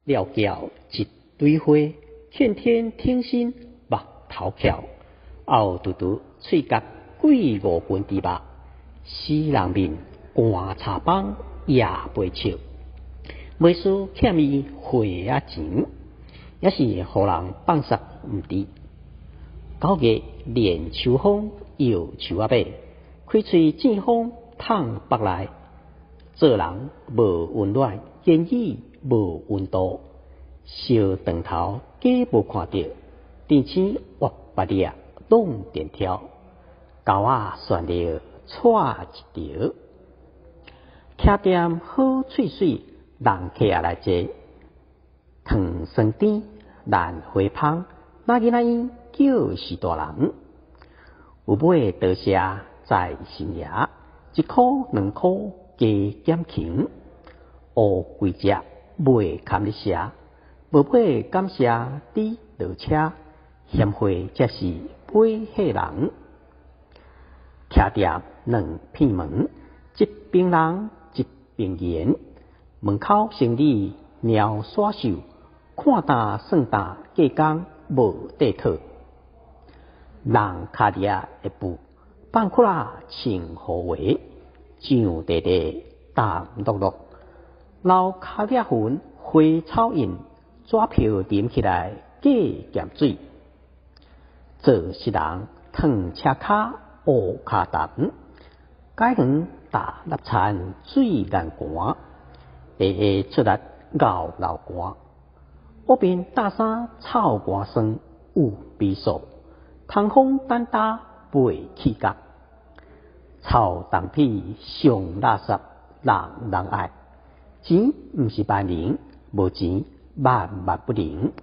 了叫一堆花，天天挺身目头翘，凹嘟嘟喙角几5分之目，使人面寒茶帮也袂笑。袂输欠伊花仔钱，也是互人放杀毋知。9月连秋风又树仔尾，开喙正风透北来，做人无温暖，言语无温度，烧长头假无看到，电星活白粒弄电条，狗仔旋了踹一条。徛店好喙水，人客仔来坐，糖酸甜兰花芳，哪囡仔叫是大人。有买多谢在心爷，1箍2箍加减穷，乌龟只袂堪你食，无买感谢滴落车，嫌货则是买货人。徛店2片门，一边人一边言，门口生意猫耍手，看大算大，计工无地讨。人脚底下会步，放窟仔穿好话，上地地淡落落，老脚底粉花草印，纸票粘起来假咸水。做事人烫车骹乌骹淡，改行大粒田水难寒，下下出力熬流汗。屋边大山草瓜酸有味素，通风单打袂起角。臭东屁上垃圾人爱，钱毋是万能，无钱万万不能。